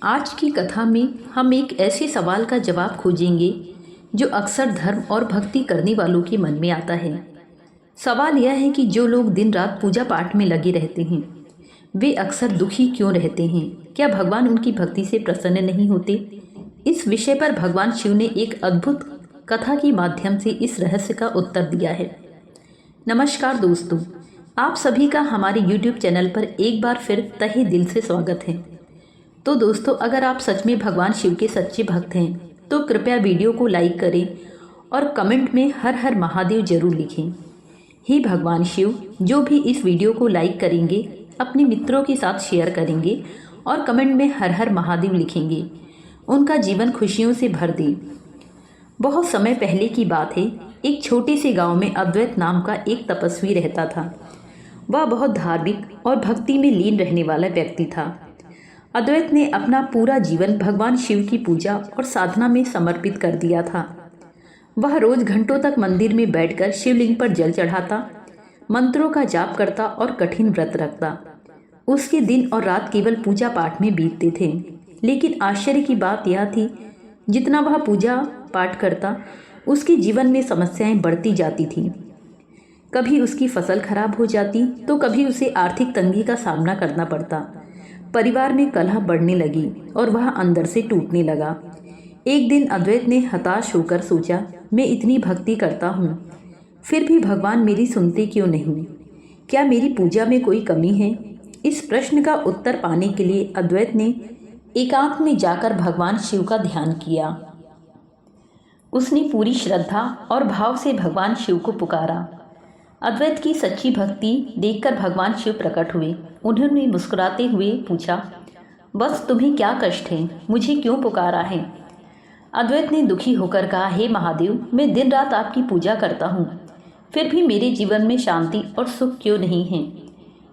आज की कथा में हम एक ऐसे सवाल का जवाब खोजेंगे जो अक्सर धर्म और भक्ति करने वालों के मन में आता है। सवाल यह है कि जो लोग दिन रात पूजा पाठ में लगे रहते हैं वे अक्सर दुखी क्यों रहते हैं? क्या भगवान उनकी भक्ति से प्रसन्न नहीं होते? इस विषय पर भगवान शिव ने एक अद्भुत कथा के माध्यम से इस रहस्य का उत्तर दिया है। नमस्कार दोस्तों, आप सभी का हमारे YouTube चैनल पर एक बार फिर तहे दिल से स्वागत है। तो दोस्तों, अगर आप सच में भगवान शिव के सच्चे भक्त हैं तो कृपया वीडियो को लाइक करें और कमेंट में हर हर महादेव जरूर लिखें। हे भगवान शिव, जो भी इस वीडियो को लाइक करेंगे अपने मित्रों के साथ शेयर करेंगे और कमेंट में हर हर महादेव लिखेंगे, उनका जीवन खुशियों से भर दे। बहुत समय पहले की बात है, एक छोटे से गांव में अद्वैत नाम का एक तपस्वी रहता था। वह बहुत धार्मिक और भक्ति में लीन रहने वाला व्यक्ति था। अद्वैत ने अपना पूरा जीवन भगवान शिव की पूजा और साधना में समर्पित कर दिया था। वह रोज घंटों तक मंदिर में बैठकर शिवलिंग पर जल चढ़ाता, मंत्रों का जाप करता और कठिन व्रत रखता। उसके दिन और रात केवल पूजा पाठ में बीतते थे। लेकिन आश्चर्य की बात यह थी, जितना वह पूजा पाठ करता उसके जीवन में समस्याएं बढ़ती जाती थीं। कभी उसकी फसल खराब हो जाती तो कभी उसे आर्थिक तंगी का सामना करना पड़ता। परिवार में कलह बढ़ने लगी और वह अंदर से टूटने लगा। एक दिन अद्वैत ने हताश होकर सोचा, मैं इतनी भक्ति करता हूँ, फिर भी भगवान मेरी सुनते क्यों नहीं? क्या मेरी पूजा में कोई कमी है? इस प्रश्न का उत्तर पाने के लिए अद्वैत ने एकांत में जाकर भगवान शिव का ध्यान किया। उसने पूरी श्रद्धा और भाव से भगवान शिव को पुकारा। अद्वैत की सच्ची भक्ति देखकर भगवान शिव प्रकट हुए। उन्होंने मुस्कुराते हुए पूछा, बस तुम्हें क्या कष्ट है? मुझे क्यों पुकारा है? अद्वैत ने दुखी होकर कहा, हे महादेव, मैं दिन रात आपकी पूजा करता हूँ, फिर भी मेरे जीवन में शांति और सुख क्यों नहीं है?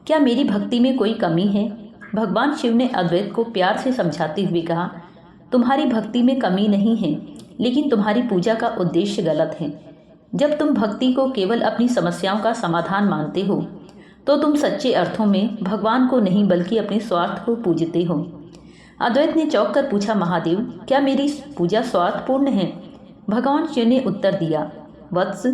क्या मेरी भक्ति में कोई कमी है? भगवान शिव ने अद्वैत को प्यार से समझाते हुए कहा, तुम्हारी भक्ति में कमी नहीं है, लेकिन तुम्हारी पूजा का उद्देश्य गलत है। जब तुम भक्ति को केवल अपनी समस्याओं का समाधान मानते हो तो तुम सच्चे अर्थों में भगवान को नहीं बल्कि अपने स्वार्थ को पूजते हो। अद्वैत ने चौंक कर पूछा, महादेव, क्या मेरी पूजा स्वार्थपूर्ण है? भगवान शिव ने उत्तर दिया, वत्स,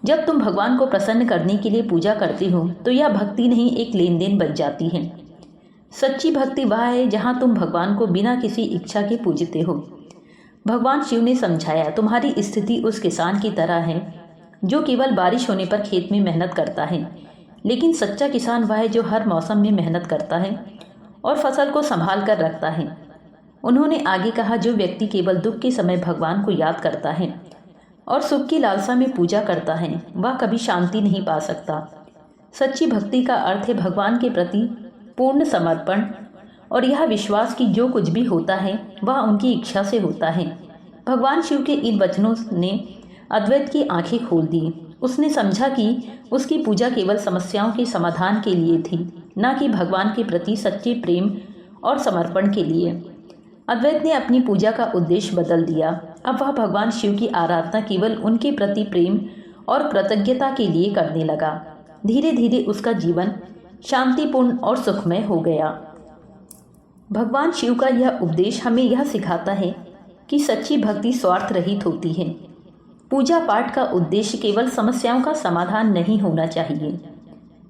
जब तुम भगवान को प्रसन्न करने के लिए पूजा करते हो तो यह भक्ति नहीं, एक लेन देन बन जाती है। सच्ची भक्ति वह है जहाँ तुम भगवान को बिना किसी इच्छा के पूजते हो। भगवान शिव ने समझाया, तुम्हारी स्थिति उस किसान की तरह है जो केवल बारिश होने पर खेत में मेहनत करता है, लेकिन सच्चा किसान वह है जो हर मौसम में मेहनत करता है और फसल को संभाल कर रखता है। उन्होंने आगे कहा, जो व्यक्ति केवल दुख के समय भगवान को याद करता है और सुख की लालसा में पूजा करता है वह कभी शांति नहीं पा सकता। सच्ची भक्ति का अर्थ है भगवान के प्रति पूर्ण समर्पण और यह विश्वास कि जो कुछ भी होता है वह उनकी इच्छा से होता है। भगवान शिव के इन वचनों ने अद्वैत की आंखें खोल दी। उसने समझा कि उसकी पूजा केवल समस्याओं के समाधान के लिए थी, न कि भगवान के प्रति सच्चे प्रेम और समर्पण के लिए। अद्वैत ने अपनी पूजा का उद्देश्य बदल दिया। अब वह भगवान शिव की आराधना केवल उनके प्रति प्रेम और कृतज्ञता के लिए करने लगा। धीरे धीरे उसका जीवन शांतिपूर्ण और सुखमय हो गया। भगवान शिव का यह उपदेश हमें यह सिखाता है कि सच्ची भक्ति स्वार्थ रहित होती है। पूजा पाठ का उद्देश्य केवल समस्याओं का समाधान नहीं होना चाहिए।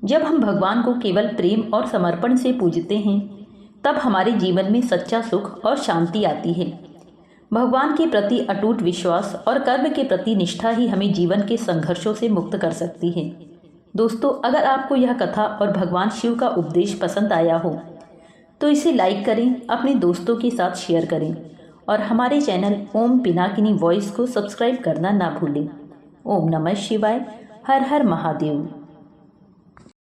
जब हम भगवान को केवल प्रेम और समर्पण से पूजते हैं तब हमारे जीवन में सच्चा सुख और शांति आती है। भगवान के प्रति अटूट विश्वास और कर्म के प्रति निष्ठा ही हमें जीवन के संघर्षों से मुक्त कर सकती है। दोस्तों, अगर आपको यह कथा और भगवान शिव का उपदेश पसंद आया हो तो इसे लाइक करें, अपने दोस्तों के साथ शेयर करें और हमारे चैनल ओम पिनाकिनी वॉइस को सब्सक्राइब करना ना भूलें। ओम नमः शिवाय। हर हर महादेव।